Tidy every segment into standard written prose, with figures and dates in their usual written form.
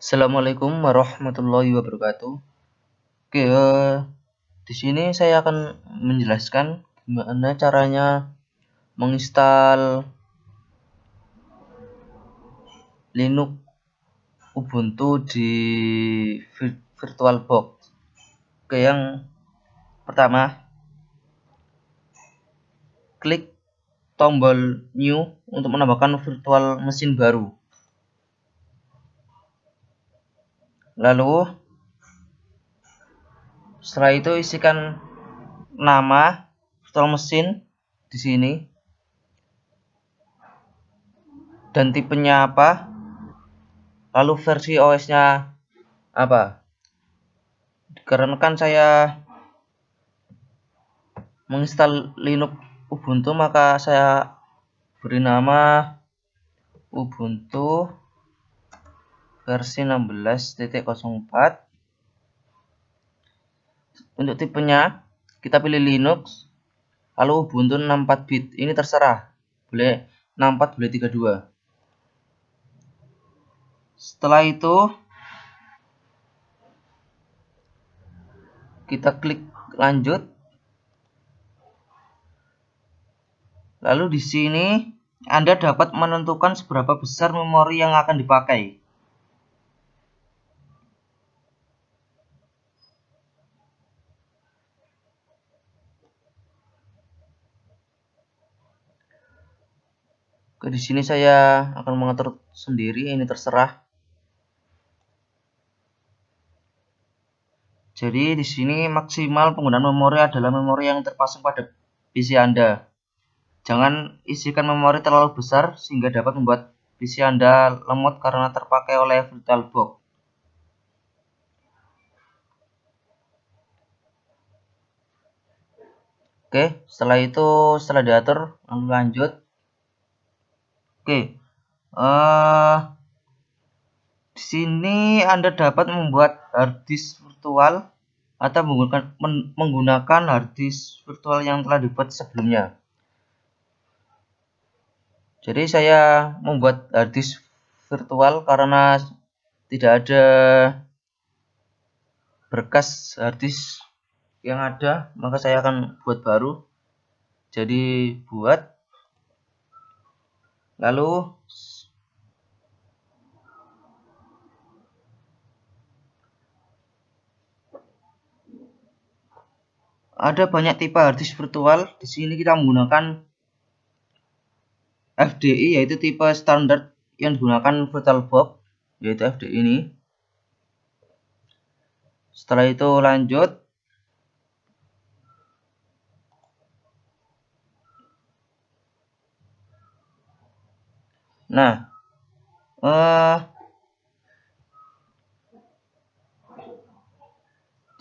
Assalamualaikum warahmatullahi wabarakatuh. Oke, di sini saya akan menjelaskan gimana caranya menginstal Linux Ubuntu di VirtualBox. Oke, yang pertama, klik tombol New untuk menambahkan virtual mesin baru. Lalu setelah itu isikan nama virtual mesin di sini dan tipenya apa, lalu versi OS-nya apa. Dikarenakan saya menginstal Linux Ubuntu, maka saya beri nama Ubuntu versi 16.04. Untuk tipenya kita pilih Linux, lalu Ubuntu 64 bit. Ini terserah, boleh 64, boleh 32. Setelah itu kita klik lanjut. Lalu di sini Anda dapat menentukan seberapa besar memori yang akan dipakai. Oke, di sini saya akan mengatur sendiri, ini terserah. Jadi di sini maksimal penggunaan memori adalah memori yang terpasang pada PC Anda. Jangan isikan memori terlalu besar sehingga dapat membuat PC Anda lemot karena terpakai oleh VirtualBox. Oke, setelah diatur, lalu lanjut. Oke, di sini Anda dapat membuat harddisk virtual atau menggunakan harddisk virtual yang telah dibuat sebelumnya. Jadi saya membuat harddisk virtual karena tidak ada berkas harddisk yang ada, maka saya akan buat baru. Jadi buat, lalu ada banyak tipe harddisk virtual. Di sini kita menggunakan FDI, yaitu tipe standar yang digunakan VirtualBox, yaitu FDI ini. Setelah itu lanjut. Nah,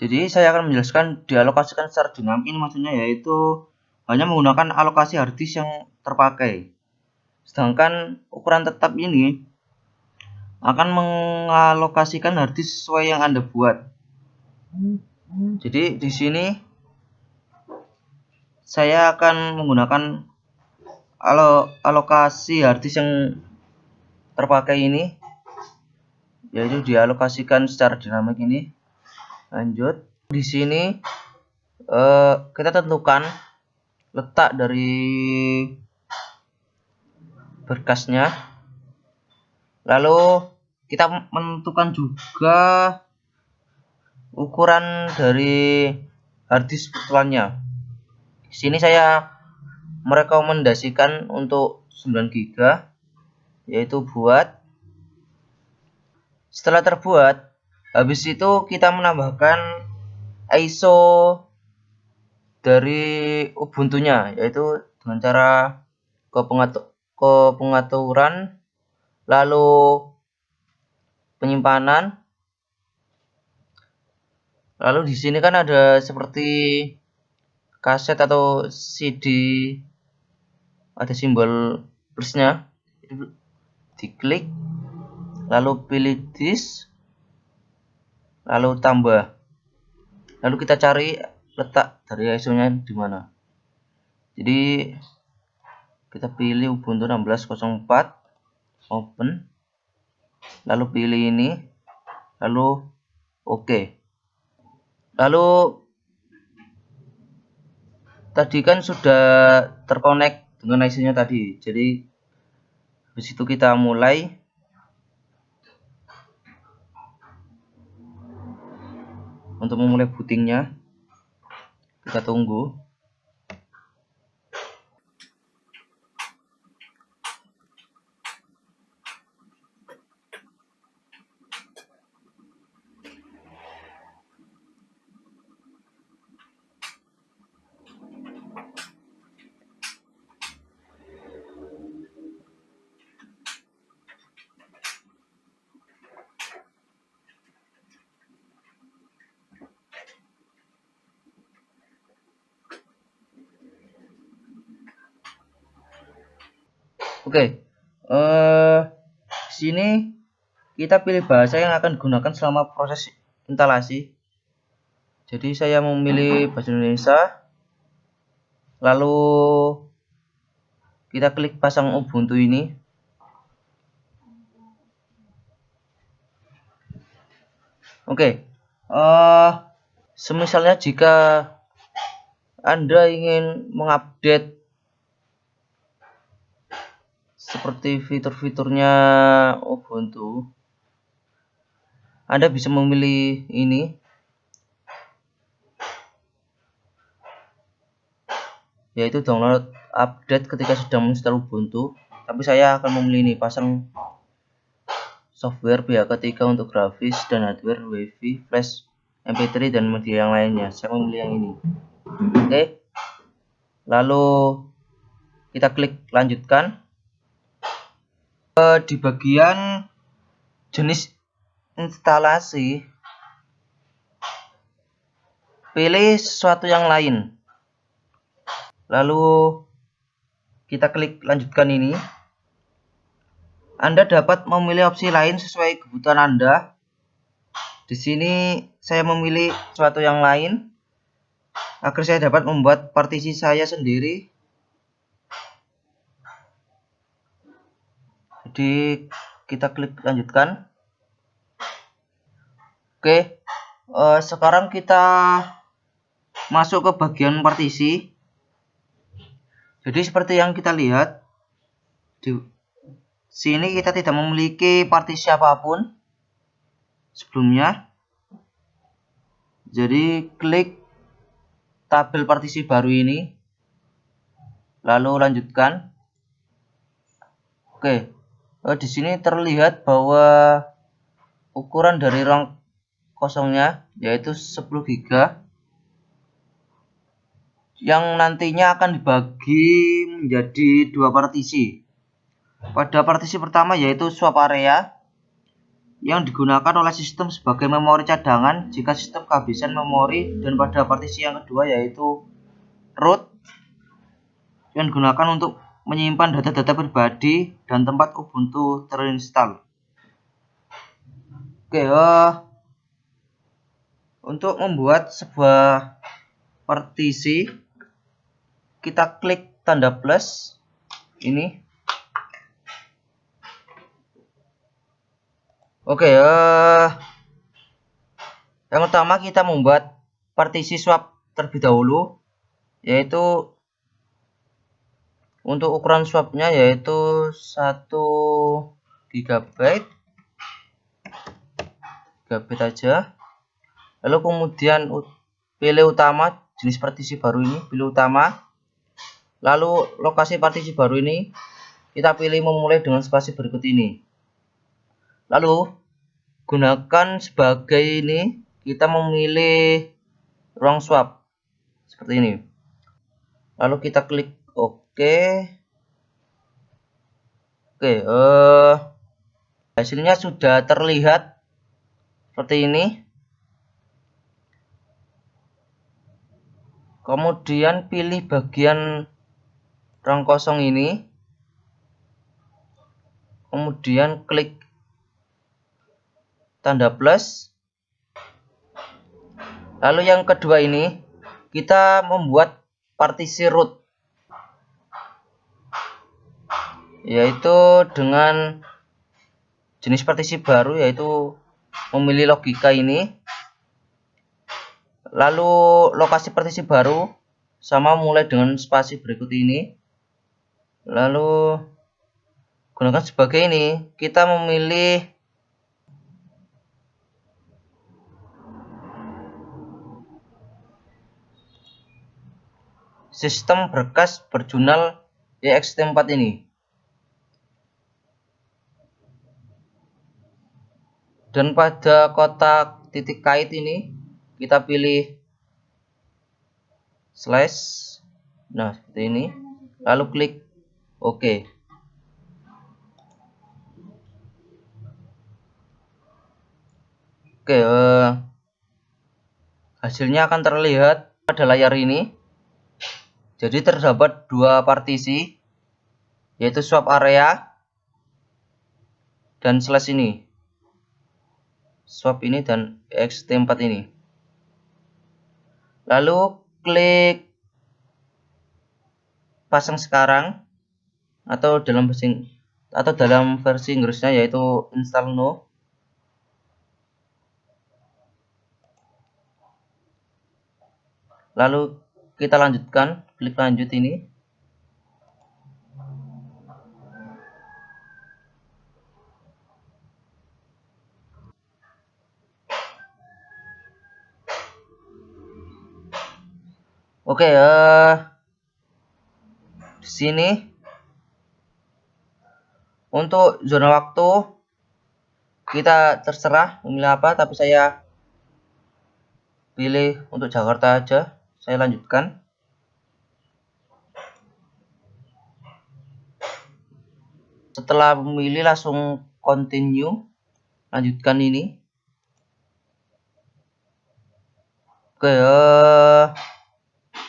jadi saya akan menjelaskan dialokasikan secara dinamis. Ini maksudnya yaitu hanya menggunakan alokasi harddisk yang terpakai. Sedangkan ukuran tetap ini akan mengalokasikan harddisk sesuai yang Anda buat. Jadi di sini saya akan menggunakan alokasi harddisk yang terpakai ini, yaitu dialokasikan secara dinamik ini. Lanjut. Di sini kita tentukan letak dari berkasnya. Lalu kita menentukan juga ukuran dari harddisk virtualnya. Di sini saya merekomendasikan untuk 9 GB, yaitu buat. Setelah terbuat, habis itu kita menambahkan ISO dari Ubuntu-nya, yaitu dengan cara ke pengaturan, lalu penyimpanan. Lalu di sini kan ada seperti kaset atau CD, ada simbol plusnya. Diklik, lalu pilih disk, lalu tambah. Lalu kita cari letak dari ISO-nya di mana. Jadi kita pilih Ubuntu 16.04, open, lalu pilih ini. lalu oke. Lalu tadi kan sudah terkonek dengan IC-nya tadi, jadi habis itu kita mulai. Untuk memulai bootingnya, kita tunggu. Oke, sini kita pilih bahasa yang akan digunakan selama proses instalasi. Jadi saya memilih bahasa Indonesia, lalu kita klik pasang Ubuntu ini. Oke, semisalnya jika Anda ingin mengupdate seperti fitur-fiturnya Ubuntu, Anda bisa memilih ini, yaitu download update ketika sedang menginstal Ubuntu. Tapi saya akan memilih ini, pasang software pihak ketiga untuk grafis dan hardware, wifi, flash, mp3 dan media yang lainnya. Saya memilih yang ini. Oke, lalu kita klik lanjutkan. Di bagian jenis instalasi, pilih sesuatu yang lain, lalu kita klik lanjutkan ini. Anda dapat memilih opsi lain sesuai kebutuhan Anda. Di sini saya memilih sesuatu yang lain agar saya dapat membuat partisi saya sendiri. Jadi kita klik lanjutkan. Oke, sekarang kita masuk ke bagian partisi. Jadi seperti yang kita lihat di sini, kita tidak memiliki partisi apapun sebelumnya. Jadi klik tabel partisi baru ini, lalu lanjutkan. Oke, di sini terlihat bahwa ukuran dari ruang kosongnya yaitu 10 GB, yang nantinya akan dibagi menjadi dua partisi. Pada partisi pertama yaitu swap area, yang digunakan oleh sistem sebagai memori cadangan jika sistem kehabisan memori, dan pada partisi yang kedua yaitu root, yang digunakan untuk menyimpan data-data pribadi dan tempat Ubuntu terinstall. Oke, untuk membuat sebuah partisi, kita klik tanda plus ini. Oke, yang utama kita membuat partisi swap terlebih dahulu, yaitu untuk ukuran swapnya yaitu 1 GB aja. Lalu kemudian pilih utama, jenis partisi baru ini pilih utama. Lalu lokasi partisi baru ini kita pilih memulai dengan spasi berikut ini. Lalu gunakan sebagai ini, kita memilih ruang swap seperti ini. Lalu kita klik OK. Oke, hasilnya sudah terlihat seperti ini. Kemudian pilih bagian ruang kosong ini, kemudian klik tanda plus. Lalu yang kedua ini, kita membuat partisi root, yaitu dengan jenis partisi baru yaitu memilih logika ini, lalu lokasi partisi baru sama mulai dengan spasi berikut ini, lalu gunakan sebagai ini, kita memilih sistem berkas berjurnal ext4 ini. Dan pada kotak titik kait ini kita pilih slash, nah seperti ini, lalu klik OK. Oke, hasilnya akan terlihat pada layar ini. Jadi terdapat dua partisi, yaitu swap area dan slash ini, swap ini dan ext4 ini. Lalu klik pasang sekarang, atau dalam versi Inggrisnya yaitu install now. Lalu kita lanjutkan, klik lanjut ini. Oke, di sini untuk zona waktu kita terserah memilih apa, tapi saya pilih untuk Jakarta aja. Saya lanjutkan. Setelah memilih langsung continue, lanjutkan ini. Oke,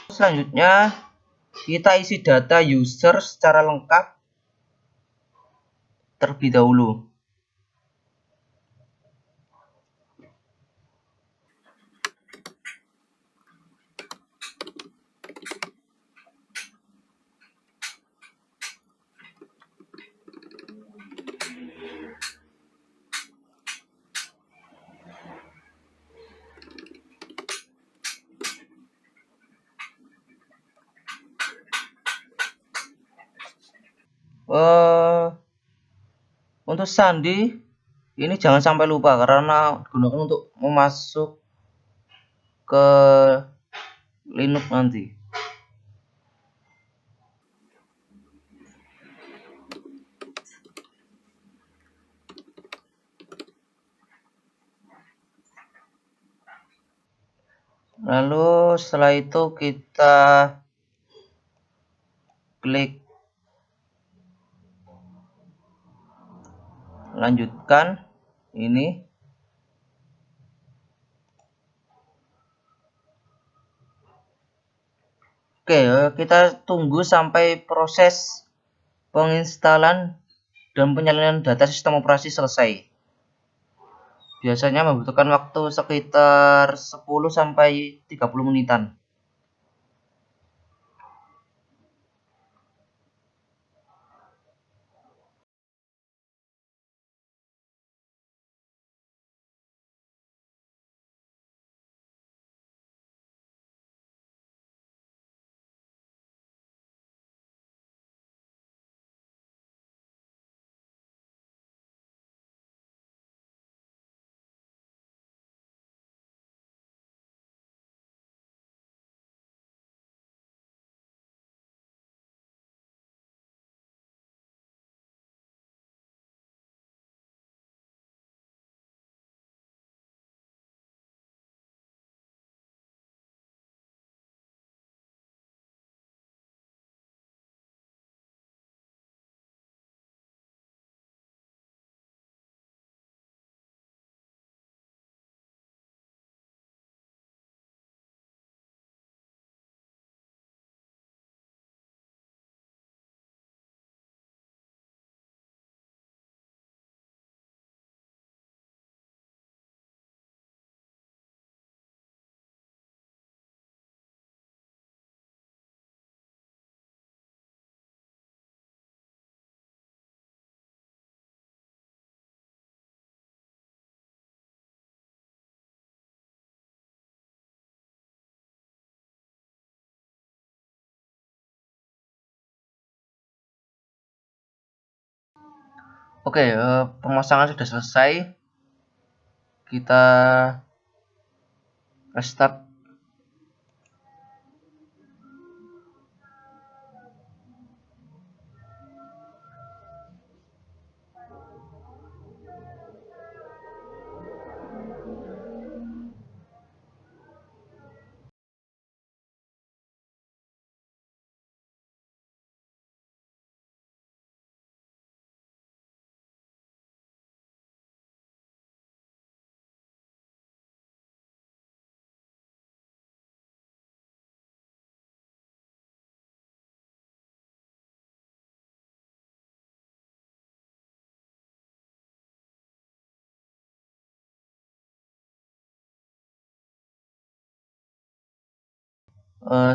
selanjutnya kita isi data user secara lengkap terlebih dahulu. Untuk sandi ini jangan sampai lupa karena digunakan untuk memasuk ke Linux nanti. Lalu setelah itu kita klik lanjutkan ini. Oke, kita tunggu sampai proses penginstalan dan penyalinan data sistem operasi selesai. Biasanya membutuhkan waktu sekitar 10 sampai 30 menitan. Oke, pemasangan sudah selesai. Kita restart.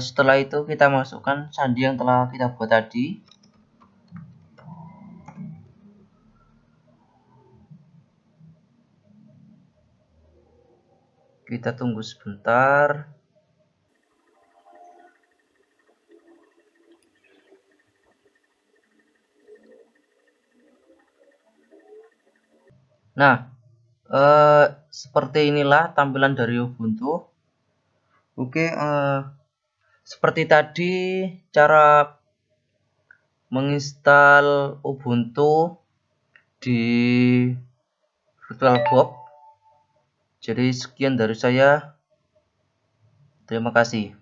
Setelah itu kita masukkan sandi yang telah kita buat tadi. Kita tunggu sebentar. Nah, seperti inilah tampilan dari Ubuntu. Oke, seperti tadi cara menginstal Ubuntu di VirtualBox. Jadi sekian dari saya. Terima kasih.